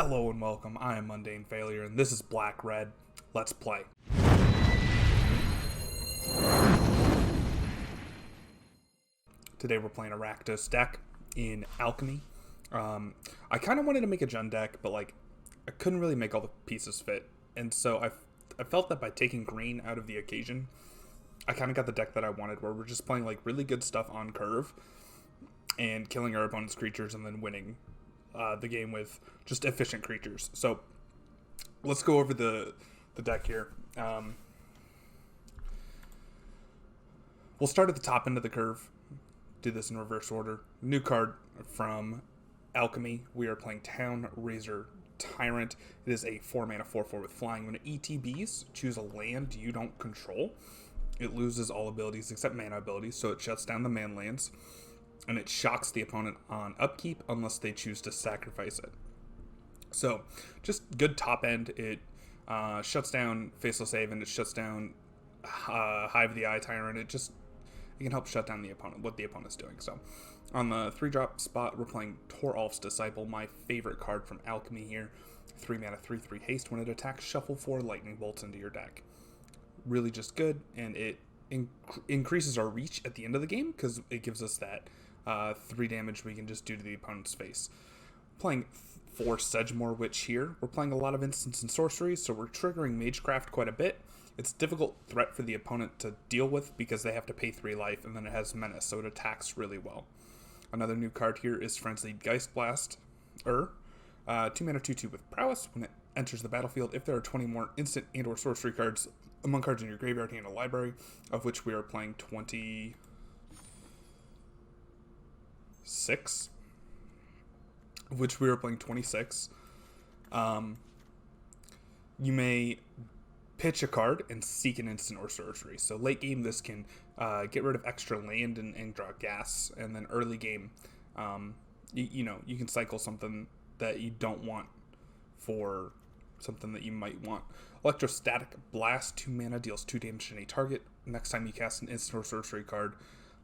Hello and welcome, I am Mundane Failure, and this is Black Red. Let's play. Today we're playing a Rakdos deck in Alchemy. I kind of wanted to make a Jund deck, but I couldn't really make all the pieces fit. And so I felt that by taking green out of the occasion, I kind of got the deck that I wanted, where we're just playing really good stuff on curve and killing our opponent's creatures and then winning the game with just efficient creatures. So let's go over the deck here. We'll start at the top end of the curve, do this in reverse order. New card from Alchemy. We are playing Town Razor Tyrant. It is a 4-mana 4/4 with flying. When it ETBs, choose a land you don't control. It loses all abilities except mana abilities, so it shuts down the man lands, and it shocks the opponent on upkeep unless they choose to sacrifice it. So just good top end. It shuts down Faceless Haven, it shuts down Hive the Eye Tyrant. It can help shut down the opponent, what the opponent's doing. So on the 3-drop spot, we're playing Toralf's Disciple, my favorite card from Alchemy here. 3-mana 3/3 haste. When it attacks, shuffle 4 lightning bolts into your deck. Really just good, and it increases our reach at the end of the game because it gives us that 3 damage we can just do to the opponent's face. Playing 4 Sedgemoor Witch here. We're playing a lot of instants and sorceries, so we're triggering Magecraft quite a bit. It's a difficult threat for the opponent to deal with because they have to pay 3 life, and then it has Menace, so it attacks really well. Another new card here is Frenzied Geistblast. 2-mana 2/2 with Prowess. When it enters the battlefield, if there are 20 more instant and or sorcery cards among cards in your graveyard and a library, of which we are playing 26, you may pitch a card and seek an instant or sorcery. So late game, this can get rid of extra land and draw gas, and then early game, you can cycle something that you don't want for something that you might want. Electrostatic Blast, 2 mana, deals 2 damage to any target. Next time you cast an instant or sorcery card,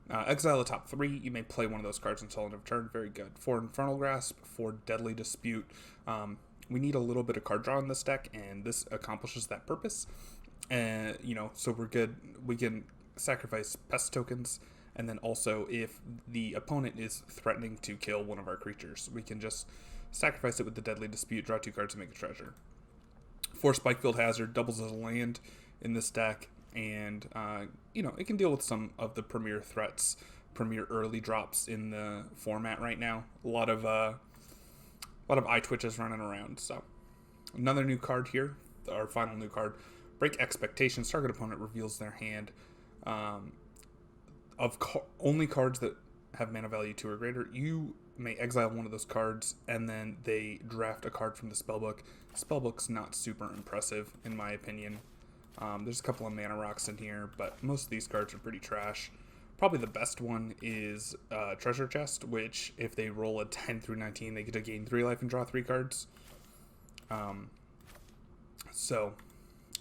exile the top 3. You may play one of those cards until end of turn. Very good. 4 Infernal Grasp, 4 Deadly Dispute. We need a little bit of card draw in this deck, and this accomplishes that purpose. So we're good. We can sacrifice pest tokens, and then also if the opponent is threatening to kill one of our creatures, we can just sacrifice it with the Deadly Dispute, draw 2 cards, and make a treasure. 4 Spikefield Hazard doubles as a land in this deck, and it can deal with some of the premier threats, premier early drops in the format right now. A lot of eye twitches running around. So another new card here, our final new card, Break Expectations. Target opponent reveals their hand of only cards that have mana value 2 or greater. You may exile one of those cards, and then they draft a card from the spellbook. Spellbook's not super impressive in my opinion. There's a couple of mana rocks in here, but most of these cards are pretty trash. Probably the best one is Treasure Chest, which if they roll a 10 through 19, they get to gain 3 life and draw 3 cards. And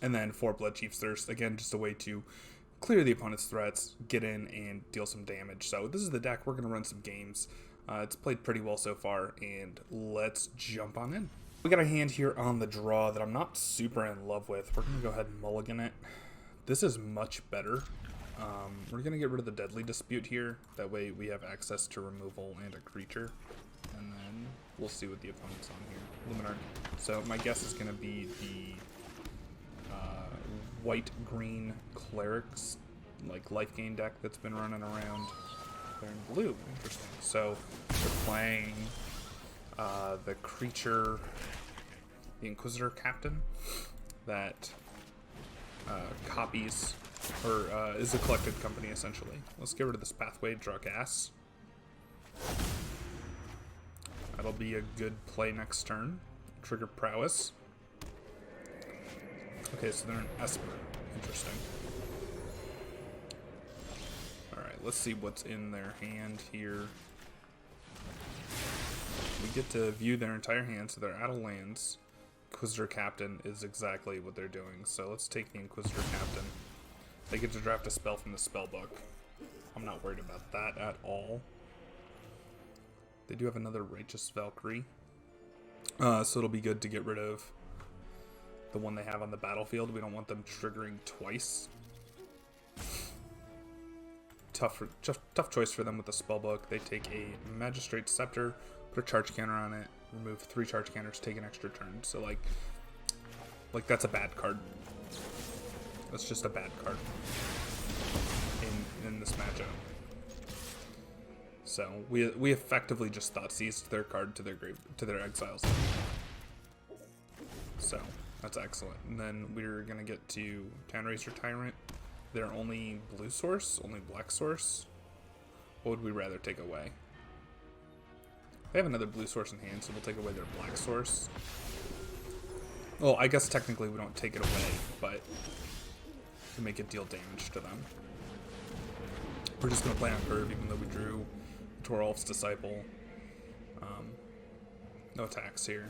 then 4 Bloodchief's Thirst, again, just a way to clear the opponent's threats, get in, and deal some damage. So this is the deck. We're going to run some games. It's played pretty well so far, and let's jump on in. We got a hand here on the draw that I'm not super in love with. We're going to go ahead and mulligan it. This is much better. We're going to get rid of the Deadly Dispute here. That way we have access to removal and a creature. And then we'll see what the opponent's on here. Luminar. So my guess is going to be the white-green Clerics, life gain deck that's been running around. They're in blue. Interesting. So they're playing the creature, the Inquisitor Captain, that copies, or is a collected company, essentially. Let's get rid of this pathway, draw gas. That'll be a good play next turn. Trigger Prowess. Okay, so they're an Esper. Interesting. Alright, let's see what's in their hand here. We get to view their entire hand, so they're out of lands. Inquisitor Captain is exactly what they're doing, so let's take the Inquisitor Captain. They get to draft a spell from the spellbook. I'm not worried about that at all. They do have another Righteous Valkyrie. So it'll be good to get rid of the one they have on the battlefield. We don't want them triggering twice. Tough choice for them with the spellbook. They take a Magistrate Scepter, put a charge counter on it, remove 3 charge counters, take an extra turn. So like that's a bad card. That's just a bad card in this matchup. So we effectively just Thoughtseized their card to their exiles. So that's excellent. And then we're gonna get to Townraiser Tyrant. They're only blue source, only black source. What would we rather take away? They have another blue source in hand, so we'll take away their black source. Well, I guess technically we don't take it away, but we make it deal damage to them. We're just gonna play on curve, even though we drew Torolf's Disciple. No attacks here.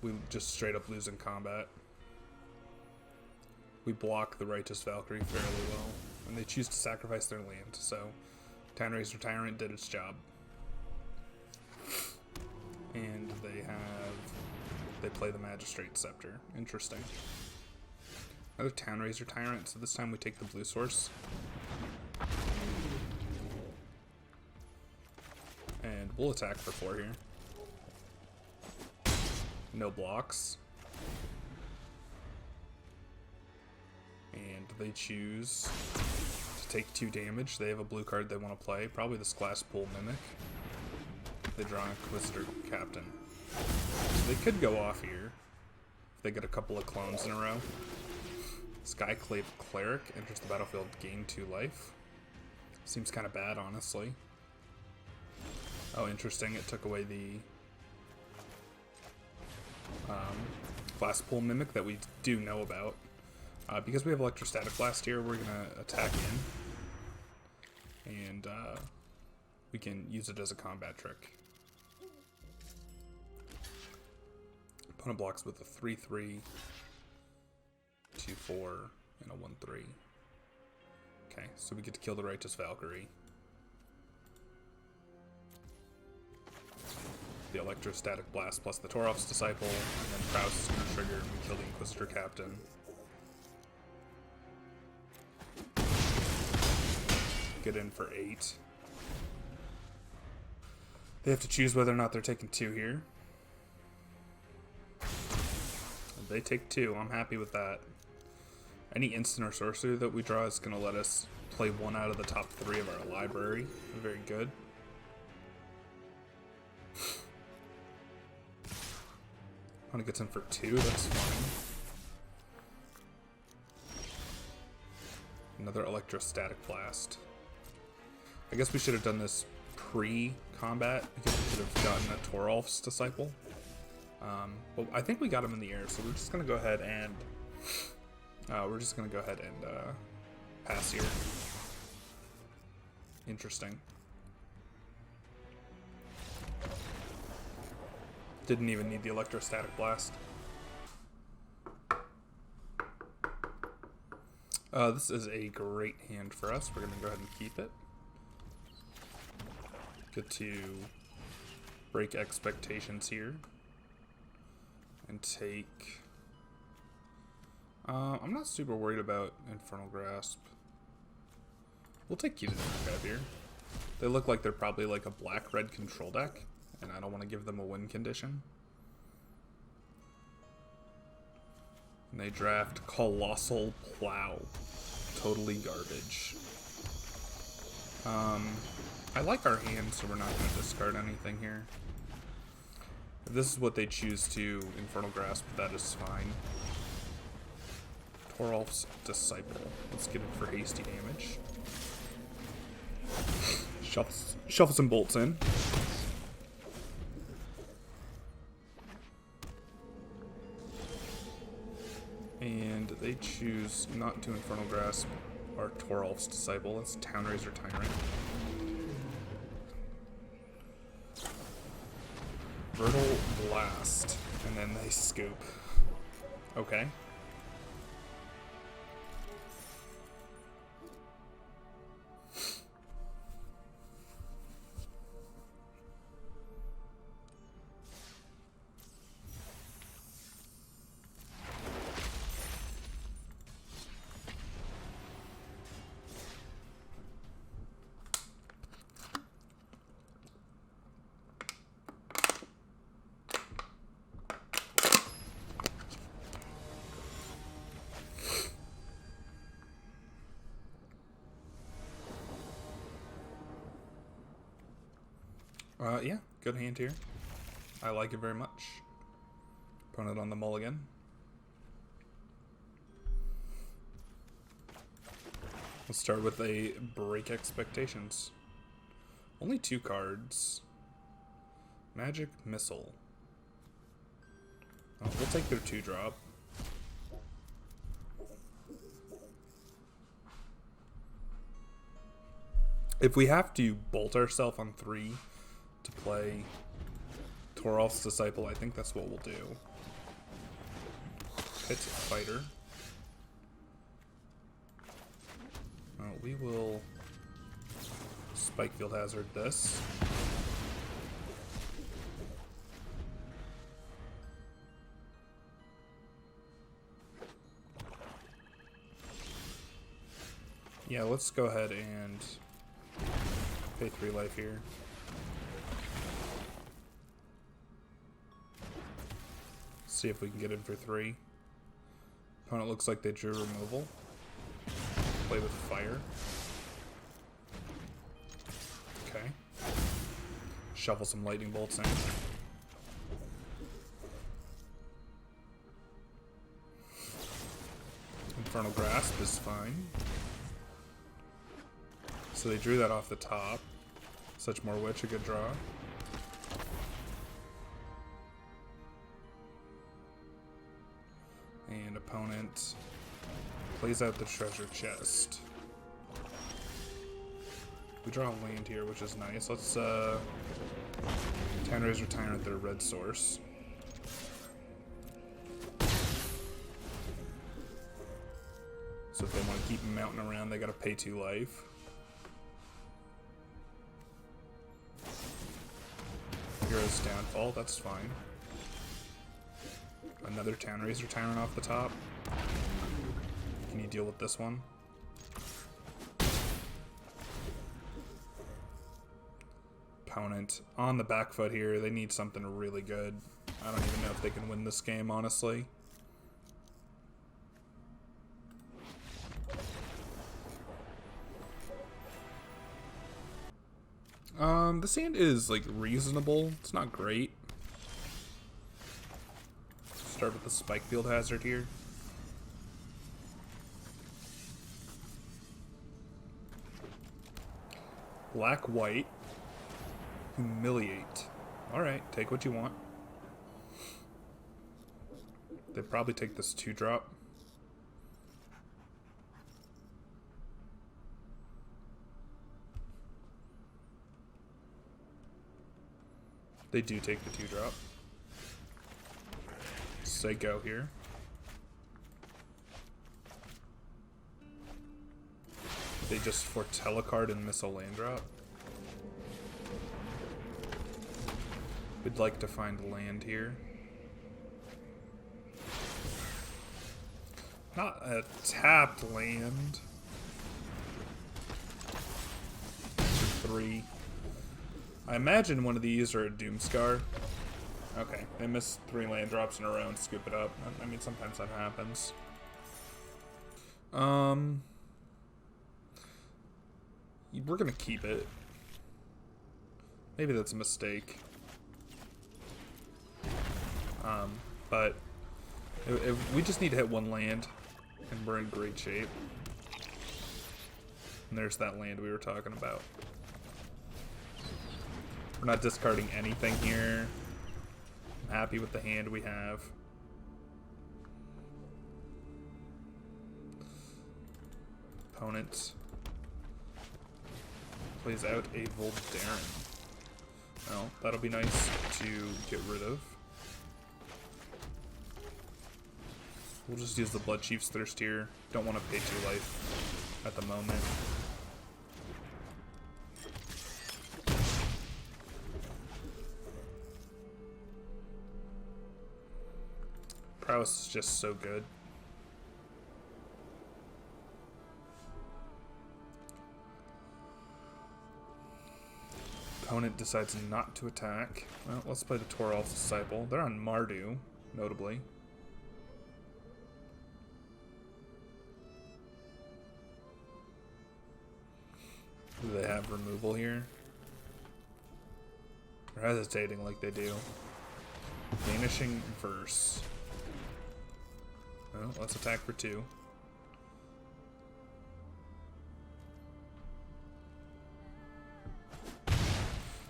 We just straight up lose in combat. We block the Righteous Valkyrie fairly well, and they choose to sacrifice their land, so Townraiser Tyrant did its job. And they play the Magistrate Scepter. Interesting. Another Townraiser Tyrant, so this time we take the blue source. And we'll attack for 4 here. No blocks. And they choose to take 2 damage. They have a blue card they want to play. Probably this Glasspool Mimic. They draw Inquisitor Captain. So they could go off here if they get a couple of clones in a row. Skyclave Cleric enters the battlefield, gain 2 life. Seems kind of bad, honestly. Oh, interesting. It took away the Glasspool Mimic that we do know about. Because we have Electrostatic Blast here, we're going to attack in. And we can use it as a combat trick. Opponent blocks with a 3/3, 2/4, and a 1/3. Okay, so we get to kill the Righteous Valkyrie. The Electrostatic Blast plus the Torolf's Disciple, and then Kraus is going to trigger and we kill the Inquisitor Captain. Get in for 8. They have to choose whether or not they're taking 2 here. They take 2. I'm happy with that. Any instant or sorcery that we draw is going to let us play 1 out of the top 3 of our library. Very good. Opponent gets in for 2. That's fine. Another Electrostatic Blast. I guess we should have done this pre-combat because we should have gotten a Torolf's Disciple. But I think we got him in the air, so we're just gonna go ahead and pass here. Interesting. Didn't even need the Electrostatic Blast. This is a great hand for us. We're gonna go ahead and keep it. Get to break expectations here. And take... I'm not super worried about Infernal Grasp. We'll take Key to the Archive here. They look like they're probably like a black-red control deck, and I don't want to give them a win condition. And they draft Colossal Plow. Totally garbage. I like our hand, so we're not going to discard anything here. If this is what they choose to Infernal Grasp, that is fine. Torolf's Disciple. Let's get it for hasty damage. Shuffle some bolts in. And they choose not to Infernal Grasp our Torolf's Disciple. That's Townraiser Tyrant. Vertal Blast. And then they scoop. Okay. Yeah, good hand here. I like it very much. Opponent on the mulligan. Let's start with a Break Expectations. Only 2 cards. Magic Missile. Oh, we'll take their 2-drop. If we have to bolt ourselves on 3 to play Toralf's Disciple, I think that's what we'll do. Hit Fighter. We will Spike Field Hazard this. Yeah, let's go ahead and pay 3 life here. See if we can get in for 3. Opponent looks like they drew removal. Play with fire. Okay. Shuffle some lightning bolts in. Infernal Grasp is fine. So they drew that off the top. Such More Witch, a good draw. And opponent plays out the treasure chest. We draw a land here, which is nice. Let's Tanraiser Tyrant their red source. So if they want to keep mounting around, they gotta pay 2 life. Hero's Downfall, that's fine. Another Tanraiser Tyrant off the top. Can you deal with this one? Opponent on the back foot here. They need something really good. I don't even know if they can win this game, honestly. This hand is, like, reasonable. It's not great. Start with the Spike Field Hazard here. Black White. Humiliate. Alright, take what you want. They'd probably take this 2-drop. They do take the 2-drop. Say go here. They just foretell a card and miss a land drop. We'd like to find land here. Not a tapped land. 3. I imagine one of these are a Doomscar. Okay, they missed 3 land drops in a row and scoop it up. I mean, sometimes that happens. We're gonna keep it. Maybe that's a mistake. But if we just need to hit 1 land, and we're in great shape. And there's that land we were talking about. We're not discarding anything here. I'm happy with the hand we have. Opponent plays out a Voldaren. Well, that'll be nice to get rid of. We'll just use the Blood Chief's Thirst here. Don't want to pay 2 life at the moment. Prowess is just so good. Opponent decides not to attack. Well, let's play the Toralf's Disciple. They're on Mardu, notably. Do they have removal here? They're hesitating like they do. Vanishing Verse. Well, let's attack for 2.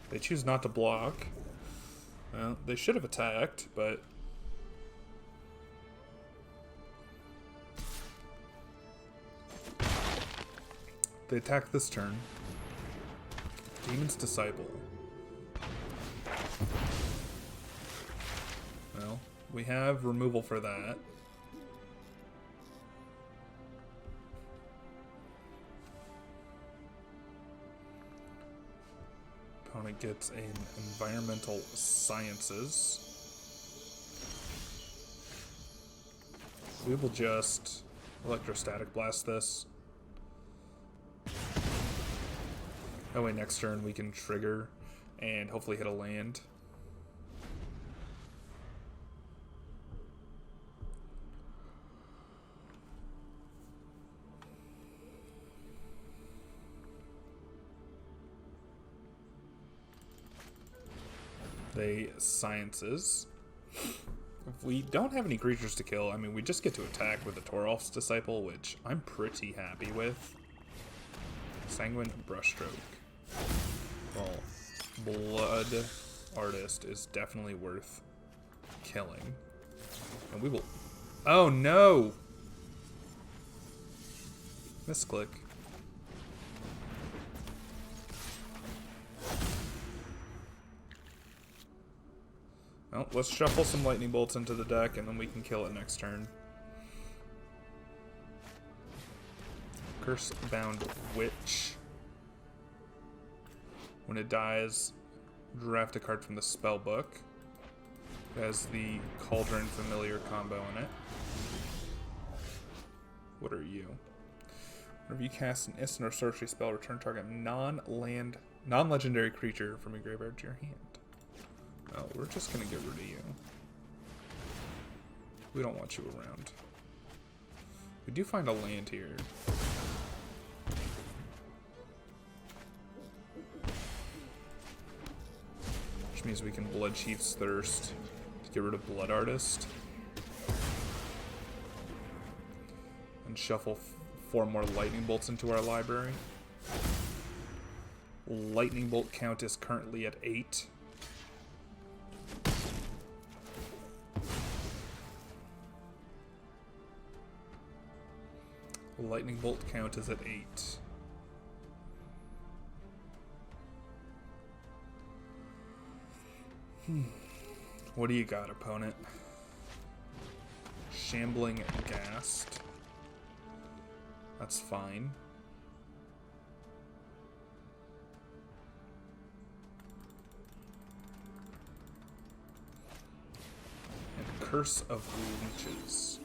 They choose not to block. Well, they should have attacked, but... They attack this turn. Demon's Disciple. Well, we have removal for that. Opponent gets an Environmental Sciences. We will just Electrostatic Blast this. That way next turn we can trigger and hopefully hit a land. They Sciences. If we don't have any creatures to kill, I mean, we just get to attack with the Torolf's Disciple, which I'm pretty happy with. Sanguine Brushstroke. Well, Blood Artist is definitely worth killing. And we will... Oh, no! Misclick. Well, let's shuffle some Lightning Bolts into the deck, and then we can kill it next turn. Curse-Bound Witch. When it dies, draft a card from the spellbook. It has the Cauldron Familiar combo in it. What are you? Whenever you cast an instant or sorcery spell, return target non-legendary creature from your graveyard to your hand. Oh, we're just gonna get rid of you. We don't want you around. We do find a land here. Which means we can Blood Chief's Thirst to get rid of Blood Artist. And shuffle 4 more Lightning Bolts into our library. Lightning Bolt count is currently at 8. Lightning Bolt count is at 8. What do you got, opponent? Shambling Ghast. That's fine. And Curse of Leeches.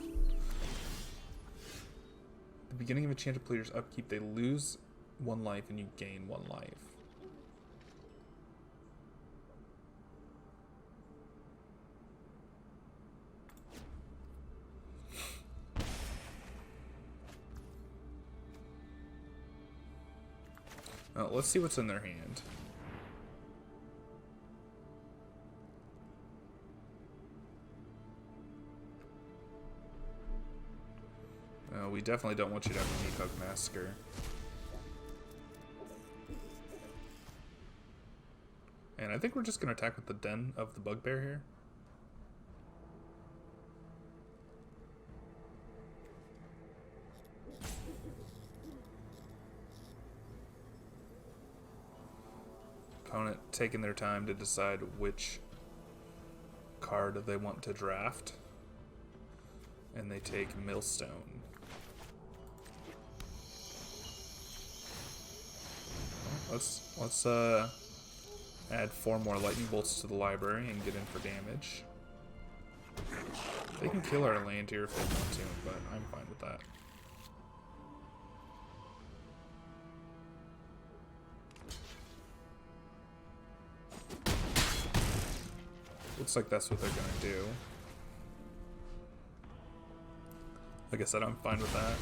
At the beginning of a Enchanted Pleader's upkeep, they lose 1 life and you gain 1 life. Let's see what's in their hand. We definitely don't want you to have a Meathug Massacre. And I think we're just going to attack with the Den of the Bugbear here. Opponent taking their time to decide which card they want to draft. And they take Millstone. Let's add 4 more Lightning Bolts to the library and get in for damage. They can kill our land here if they want to, but I'm fine with that. Looks like that's what they're gonna do. Like I said, I'm fine with that.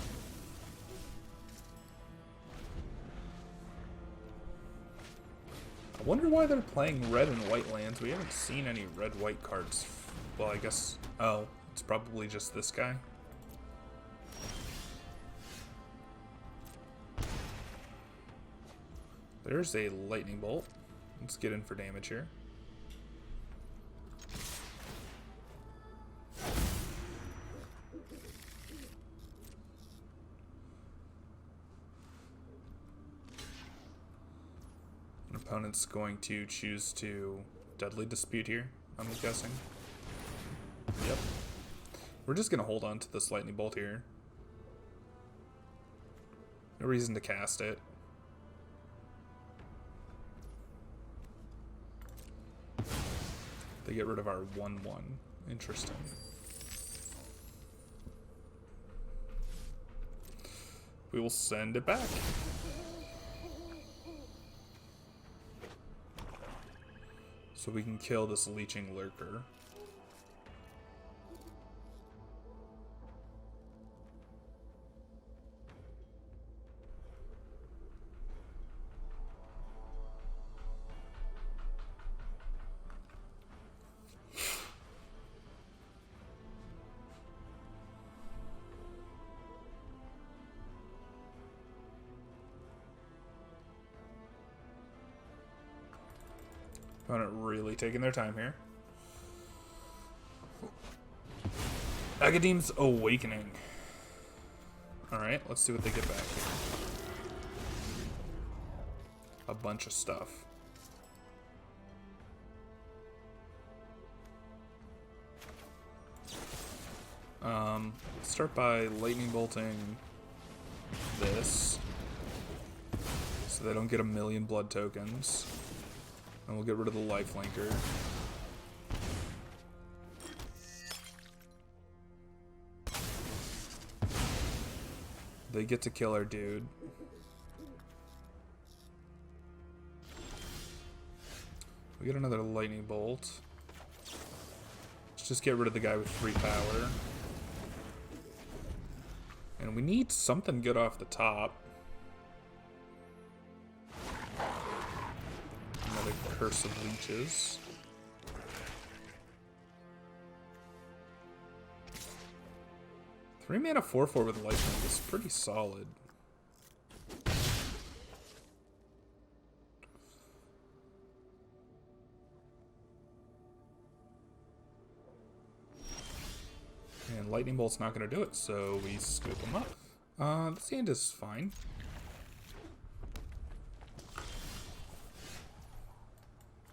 I wonder why they're playing red and white lands. We haven't seen any red-white cards. Well, I guess... Oh, it's probably just this guy. There's a lightning bolt. Let's get in for damage here. An opponent's going to choose to Deadly Dispute here, I'm guessing. Yep. We're just going to hold on to this lightning bolt here. No reason to cast it. They get rid of our 1/1. Interesting. We will send it back. So we can kill this leeching lurker. Opponent really taking their time here. Agadeem's Awakening. Alright, let's see what they get back here. A bunch of stuff. Start by lightning bolting this. So they don't get a million blood tokens. And we'll get rid of the lifelinker. They get to kill our dude. We get another lightning bolt. Let's just get rid of the guy with 3 power. And we need something good off the top. Curse of Leeches. Three mana 4/4 with lifelink is pretty solid. And lightning bolt's not going to do it, so we scoop them up. This hand is fine.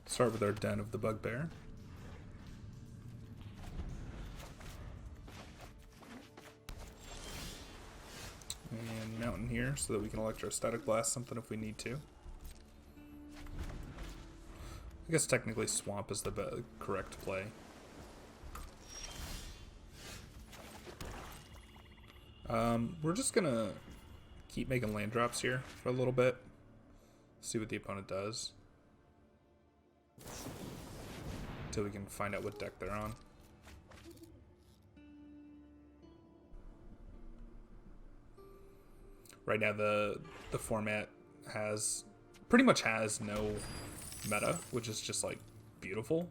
Start with our Den of the Bugbear. And Mountain here so that we can Electrostatic Blast something if we need to. I guess technically Swamp is the correct play. We're just gonna keep making land drops here for a little bit. See what the opponent does. Until we can find out what deck they're on. Right now the format pretty much has no meta, which is just like beautiful.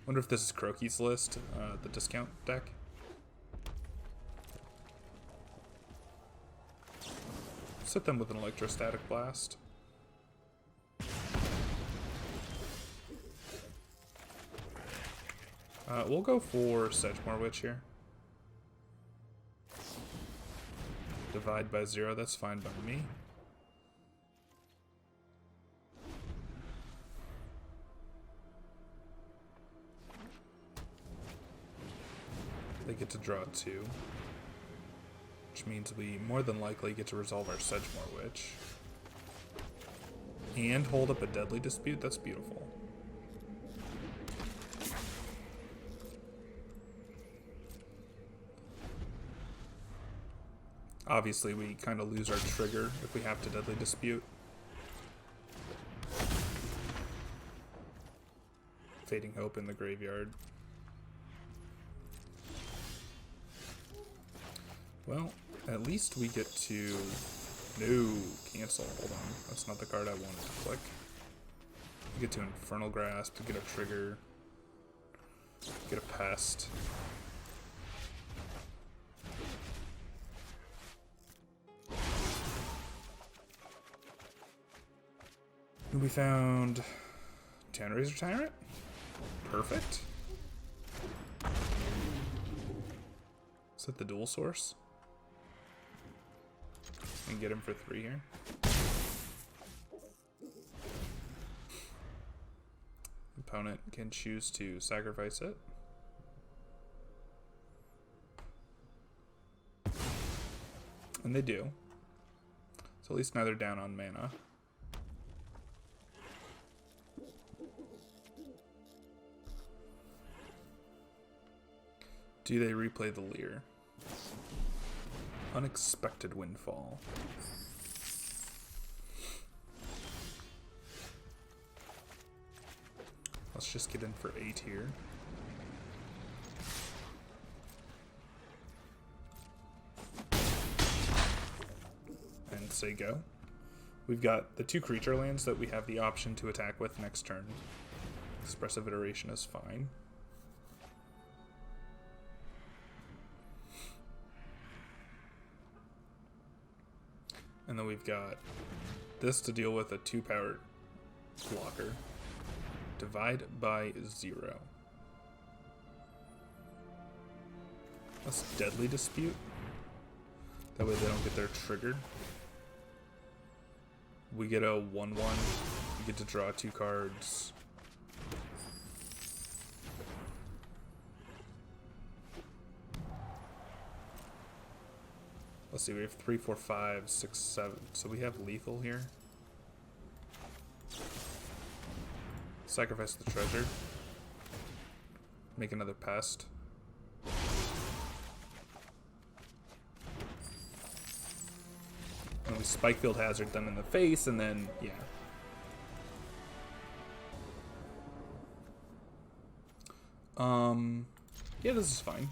Wonder if this is Croaky's list, the discount deck. Set them with an Electrostatic Blast. We'll go for Sedgemoor Witch here. Divide by 0, that's fine by me. They get to draw 2. Which means we more than likely get to resolve our Sedgemoor Witch. And hold up a Deadly Dispute, that's beautiful. Obviously, we kind of lose our trigger if we have to Deadly Dispute. Fading Hope in the graveyard. Well, at least we get to... No, cancel. Hold on. That's not the card I wanted to click. Get to Infernal Grasp to get a trigger. Get a Pest. And we found Town Razor Tyrant. Perfect. Is that the dual source? And get him for 3 here. Opponent can choose to sacrifice it. And they do. So at least now they're down on mana. Do they replay the Leer? Unexpected Windfall. Let's just get in for 8 here. And say go. We've got the 2 creature lands that we have the option to attack with next turn. Expressive Iteration is fine. And then we've got this to deal with a 2-power blocker. Divide by 0. That's Deadly Dispute. That way they don't get their triggered. We get a 1/1. We get to draw 2 cards. Let's see, we have 3, 4, 5, 6, 7. So we have lethal here. Sacrifice the treasure. Make another Pest. And we Spikefield Hazard them in the face, and then, yeah. Yeah, this is fine.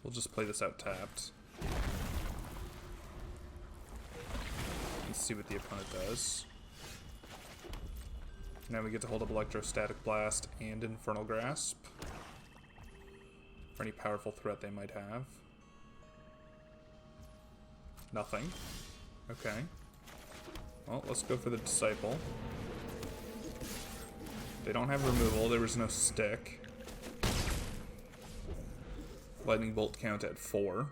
We'll just play this out tapped. Let's see what the opponent does. Now we get to hold up Electrostatic Blast and Infernal Grasp for any powerful threat they might have. Nothing. Okay. Well, let's go for the Disciple. They don't have removal. There was no stick. Lightning Bolt count at 4.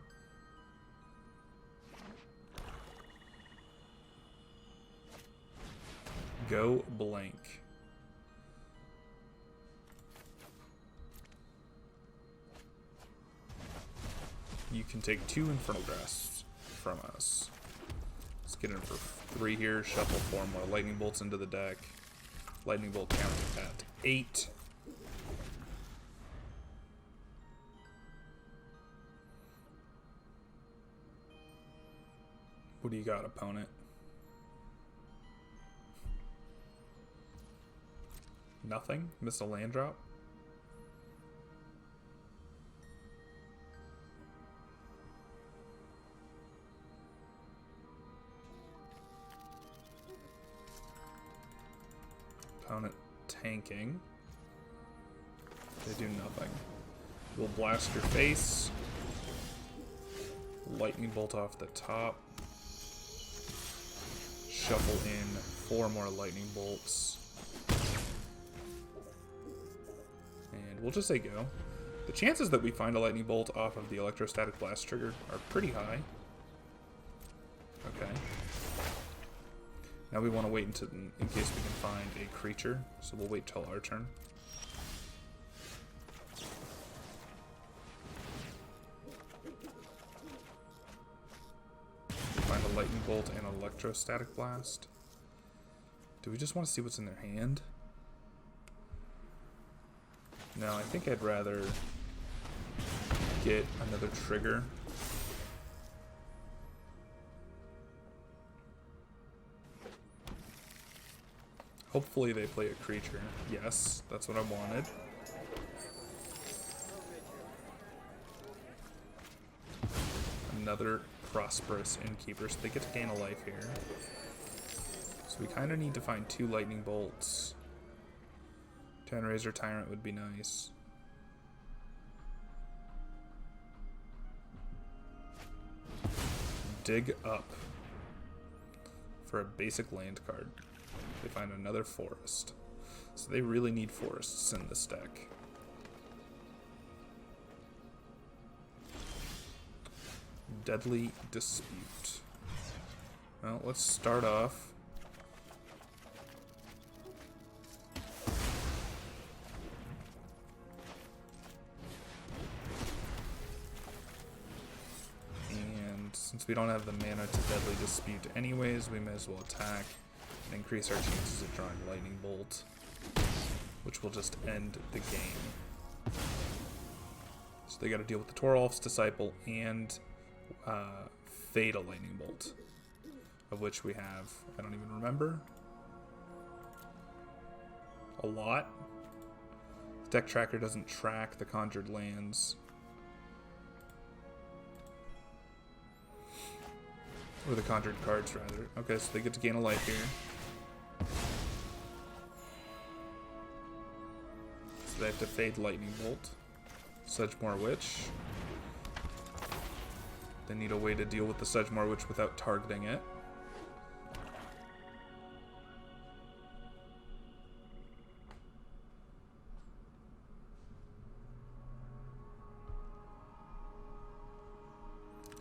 Go blank. You can take 2 Infernal Grasps from us. Let's get in for 3 here. Shuffle 4 more Lightning Bolts into the deck. Lightning Bolt count at 8. What do you got, opponent? Nothing? Missed a land drop? Opponent tanking. They do nothing. We'll blast your face. Lightning Bolt off the top. Shuffle in 4 more Lightning Bolts. And we'll just say go. The chances that we find a Lightning Bolt off of the Electrostatic Blast trigger are pretty high. Okay. Now we want to wait until, in case we can find a creature, so we'll wait till our turn. Find a Lightning Bolt and Electrostatic Blast. Do we just want to see what's in their hand? No, I think I'd rather get another trigger. Hopefully they play a creature. Yes, that's what I wanted. another prosperous innkeeper, so they get to gain a life here. So we kind of need to find 2 lightning bolts. Town Razor Tyrant would be nice. Dig up for a basic land card. They find another forest. So they really need forests in this deck. Deadly Dispute. Well, let's start off. And since we don't have the mana to Deadly Dispute anyways, we may as well attack and increase our chances of drawing Lightning Bolt, which will just end the game. So they got to deal with the Torolf's Disciple and fade a Lightning Bolt, of which we have, I don't even remember, a lot. The deck tracker doesn't track the conjured lands. Or the conjured cards, rather. Okay, so they get to gain a life here. So they have to fade Lightning Bolt. Sedgemoor Witch. They need a way to deal with the Sedgemoor Witch without targeting it.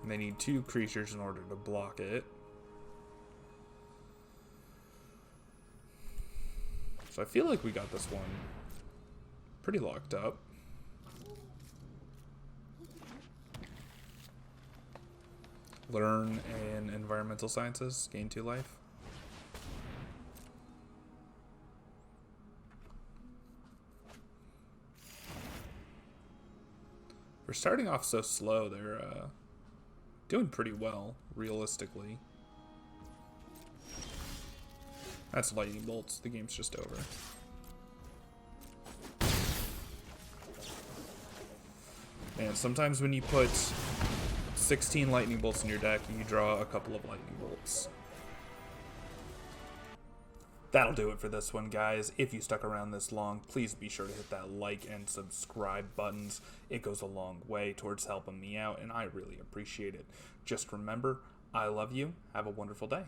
And they need 2 creatures in order to block it. So I feel like we got this one pretty locked up. Learn in Environmental Sciences, gain 2 life. We're starting off so slow, they're doing pretty well, realistically. That's Lightning Bolts, the game's just over. Man, sometimes when you put 16 Lightning Bolts in your deck, you draw a couple of Lightning Bolts. That'll do it for this one, guys. If you stuck around this long, please be sure to hit that like and subscribe buttons. It goes a long way towards helping me out, and I really appreciate it. Just remember, I love you. Have a wonderful day.